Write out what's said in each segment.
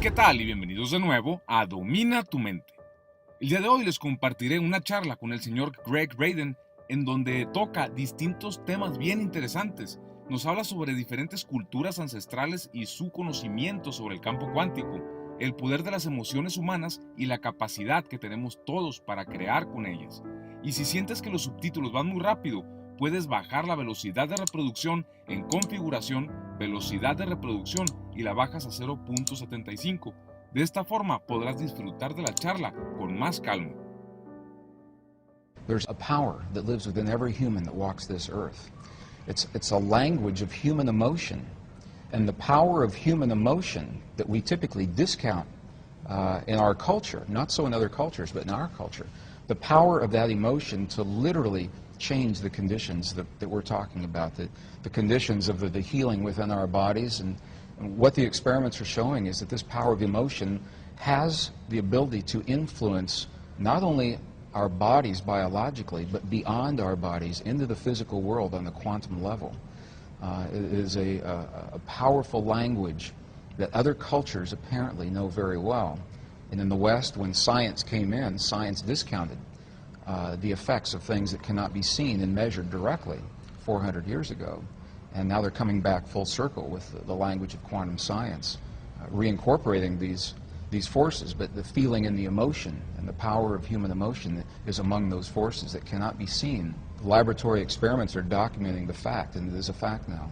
¿Qué tal? Y bienvenidos de nuevo a Domina Tu Mente. El día de hoy les compartiré una charla con el señor Gregg Braden en donde toca distintos temas bien interesantes. Nos habla sobre diferentes culturas ancestrales y su conocimiento sobre el campo cuántico, el poder de las emociones humanas y la capacidad que tenemos todos para crear con ellas. Y si sientes que los subtítulos van muy rápido, puedes bajar la velocidad de reproducción en configuración, velocidad de reproducción y la bajas a 0.75. De esta forma podrás disfrutar de la charla con más calma. There's a power that lives within every human that walks this earth. It's a language of human emotion. And the power of human emotion that we typically discount in our culture, not so in other cultures, but in our culture, the power of that emotion to literally change the conditions that we're talking about, the conditions of the healing within our bodies. And what the experiments are showing is that this power of emotion has the ability to influence not only our bodies biologically, but beyond our bodies into the physical world on the quantum level. It is a powerful language that other cultures apparently know very well. And in the West, when science came in, science discounted the effects of things that cannot be seen and measured directly 400 years ago. And now they're coming back full circle with the language of quantum science, reincorporating these forces, but the feeling and the emotion and the power of human emotion is among those forces that cannot be seen. Laboratory experiments are documenting the fact, and it is a fact now,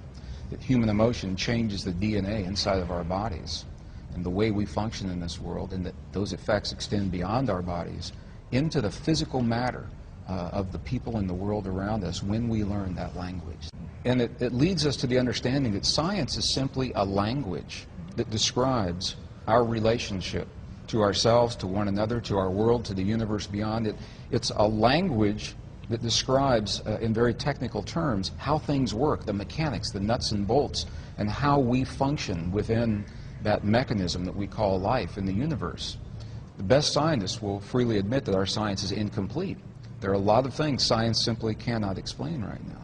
that human emotion changes the DNA inside of our bodies and the way we function in this world, and that those effects extend beyond our bodies into the physical matter of the people in the world around us when we learn that language. And it leads us to the understanding that science is simply a language that describes our relationship to ourselves, to one another, to our world, to the universe beyond. It's a language that describes, in very technical terms, how things work, the mechanics, the nuts and bolts, and how we function within that mechanism that we call life in the universe. The best scientists will freely admit that our science is incomplete. There are a lot of things science simply cannot explain right now.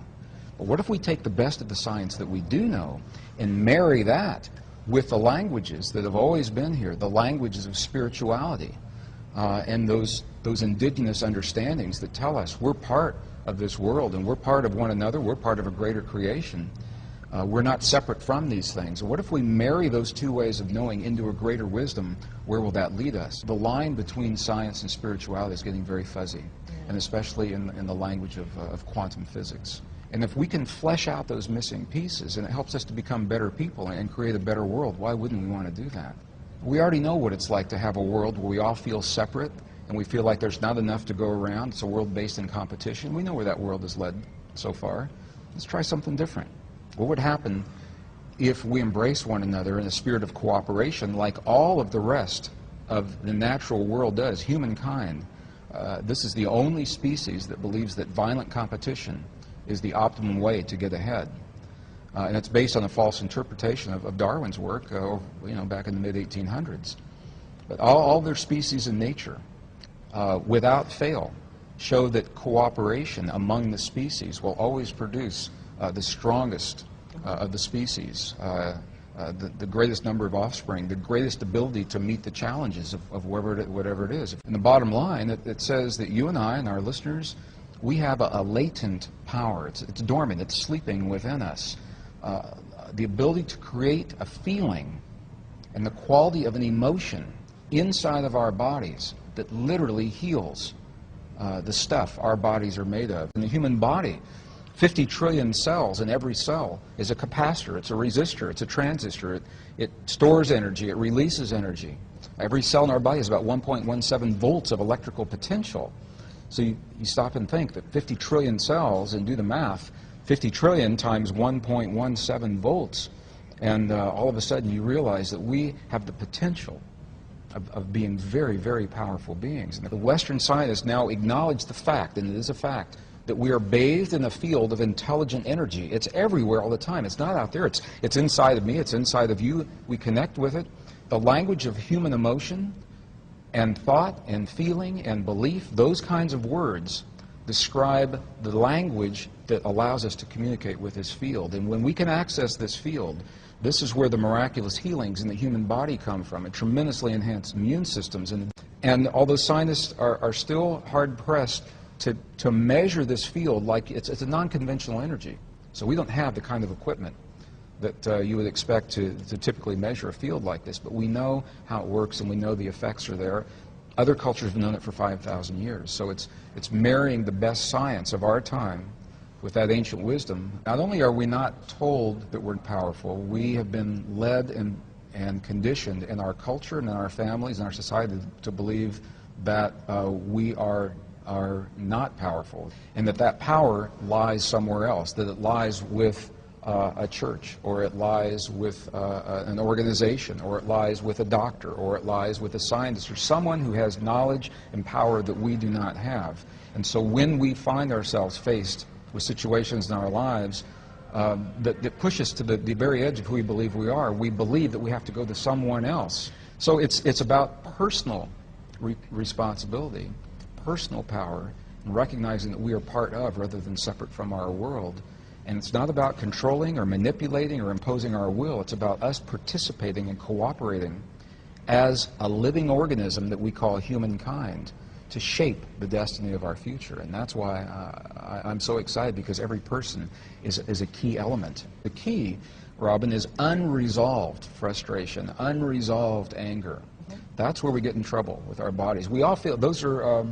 But what if we take the best of the science that we do know and marry that with the languages that have always been here, the languages of spirituality, and those indigenous understandings that tell us we're part of this world and we're part of one another, we're part of a greater creation. We're not separate from these things. What if we marry those two ways of knowing into a greater wisdom? Where will that lead us? The line between science and spirituality is getting very fuzzy, and especially in the language of quantum physics. And if we can flesh out those missing pieces, and it helps us to become better people and create a better world, why wouldn't we want to do that? We already know what it's like to have a world where we all feel separate, and we feel like there's not enough to go around. It's a world based in competition. We know where that world has led so far. Let's try something different. What would happen if we embrace one another in a spirit of cooperation like all of the rest of the natural world does, humankind? This is the only species that believes that violent competition is the optimum way to get ahead. And it's based on a false interpretation of Darwin's work back in the mid-1800s. But all their species in nature, without fail, show that cooperation among the species will always produce the strongest of the species, the greatest number of offspring, the greatest ability to meet the challenges of whatever it is. And the bottom line, it says that you and I and our listeners, we have a latent power. It's dormant. It's sleeping within us. The ability to create a feeling and the quality of an emotion inside of our bodies that literally heals the stuff our bodies are made of. In the human body, 50 trillion cells, and every cell is a capacitor, it's a resistor, it's a transistor. It stores energy, it releases energy. Every cell in our body has about 1.17 volts of electrical potential. So you stop and think that 50 trillion cells, and do the math, 50 trillion times 1.17 volts, and all of a sudden you realize that we have the potential of being very, very powerful beings. And the Western scientists now acknowledge the fact, and it is a fact, that we are bathed in a field of intelligent energy. It's everywhere all the time. It's not out there. It's inside of me. It's inside of you. We connect with it. The language of human emotion and thought and feeling and belief, those kinds of words describe the language that allows us to communicate with this field. And when we can access this field, this is where the miraculous healings in the human body come from, and tremendously enhanced immune systems. And although scientists are still hard-pressed to measure this field like it's a non-conventional energy, so we don't have the kind of equipment that you would expect to typically measure a field like this, but we know how it works and we know the effects are there. Other cultures have known it for 5,000 years, so it's marrying the best science of our time with that ancient wisdom. Not only are we not told that we're powerful, we have been led and conditioned in our culture and in our families and our society to believe that we are not powerful, and that power lies somewhere else, that it lies with a church, or it lies with an organization, or it lies with a doctor, or it lies with a scientist, or someone who has knowledge and power that we do not have. And so when we find ourselves faced with situations in our lives that push us to the very edge of who we believe we are, we believe that we have to go to someone else. So it's about personal responsibility, personal power, and recognizing that we are part of rather than separate from our world. And it's not about controlling or manipulating or imposing our will. It's about us participating and cooperating as a living organism that we call humankind to shape the destiny of our future. And that's why I'm so excited, because every person is a key element. The key, Robin, is unresolved frustration, unresolved anger. That's where we get in trouble with our bodies. We all feel those are.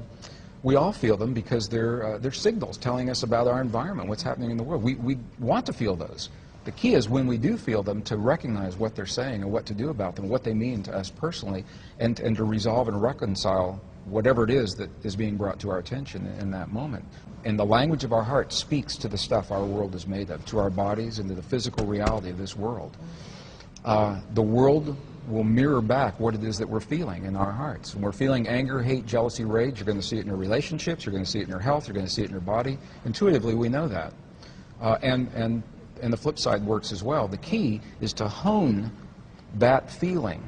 We all feel them because they're signals telling us about our environment, what's happening in the world. We want to feel those. The key is when we do feel them to recognize what they're saying and what to do about them, what they mean to us personally, and to resolve and reconcile whatever it is that is being brought to our attention in that moment. And the language of our heart speaks to the stuff our world is made of, to our bodies and to the physical reality of this world. The world will mirror back what it is that we're feeling in our hearts. When we're feeling anger, hate, jealousy, rage, you're going to see it in your relationships, you're going to see it in your health, you're going to see it in your body. Intuitively, we know that. And the flip side works as well. The key is to hone that feeling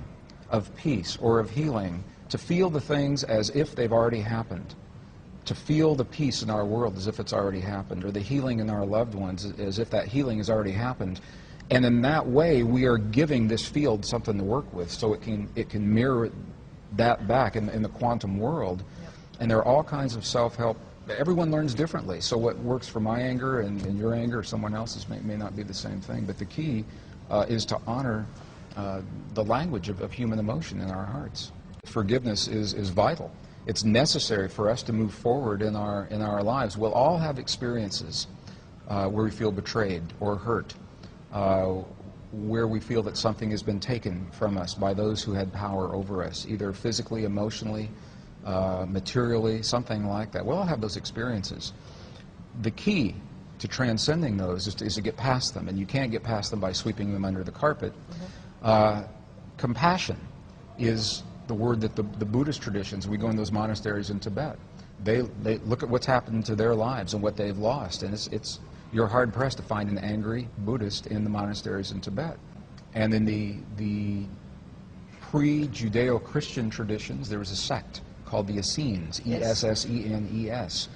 of peace or of healing, to feel the things as if they've already happened, to feel the peace in our world as if it's already happened, or the healing in our loved ones as if that healing has already happened. And in that way, we are giving this field something to work with, so it can mirror that back in the quantum world. Yep. And there are all kinds of self-help. Everyone learns differently, so what works for my anger and your anger or someone else's may not be the same thing. But the key is to honor the language of human emotion in our hearts. Forgiveness is vital. It's necessary for us to move forward in our lives. We'll all have experiences where we feel betrayed or hurt, where we feel that something has been taken from us by those who had power over us, either physically, emotionally, materially, something like that. We'll all have those experiences. The key to transcending those is to get past them, and you can't get past them by sweeping them under the carpet. Compassion is the word that the Buddhist traditions, we go in those monasteries in Tibet, they look at what's happened to their lives and what they've lost, and you're hard-pressed to find an angry Buddhist in the monasteries in Tibet. And in the pre-Judeo-Christian traditions, there was a sect called the Essenes, E-S-S-E-N-E-S.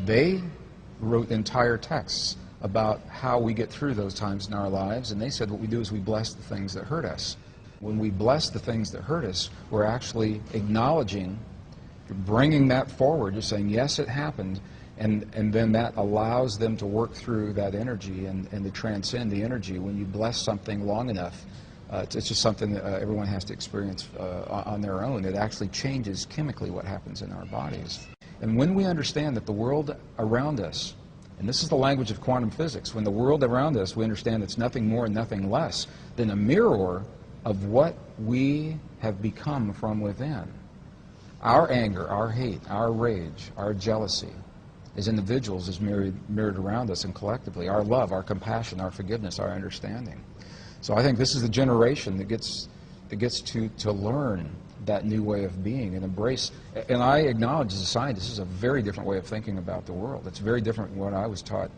They wrote entire texts about how we get through those times in our lives, and they said what we do is we bless the things that hurt us. When we bless the things that hurt us, we're actually acknowledging, bringing that forward, just saying, yes, it happened, and then that allows them to work through that energy and to transcend the energy. When you bless something long enough, it's just something that everyone has to experience on their own. It actually changes chemically what happens in our bodies. And when we understand that the world around us, and this is the language of quantum physics, when the world around us, we understand it's nothing more and nothing less than a mirror of what we have become from within. Our anger, our hate, our rage, our jealousy, as individuals, is mirrored around us and collectively. Our love, our compassion, our forgiveness, our understanding. So I think this is the generation that gets to learn that new way of being and embrace. And I acknowledge as a scientist, this is a very different way of thinking about the world. It's very different from what I was taught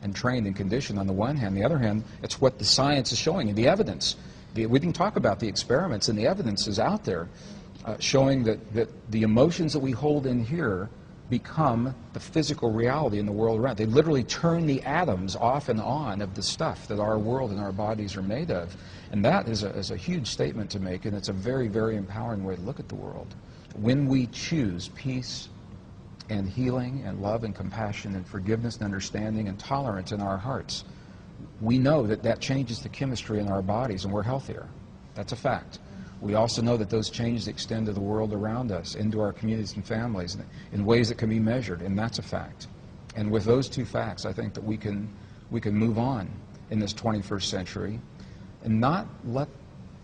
and trained and conditioned on the one hand. On the other hand, it's what the science is showing and the evidence. We can talk about the experiments, and the evidence is out there showing that the emotions that we hold in here become the physical reality in the world around. They literally turn the atoms off and on of the stuff that our world and our bodies are made of. And that is a huge statement to make, and it's a very, very empowering way to look at the world. When we choose peace and healing and love and compassion and forgiveness and understanding and tolerance in our hearts, we know that that changes the chemistry in our bodies and we're healthier. That's a fact. We also know that those changes extend to the world around us, into our communities and families, in ways that can be measured, and that's a fact. And with those two facts, I think that we can move on in this 21st century and not let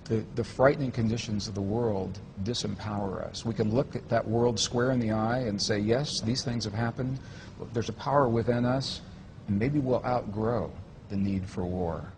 the frightening conditions of the world disempower us. We can look at that world square in the eye and say, yes, these things have happened, but there's a power within us, and maybe we'll outgrow the need for war.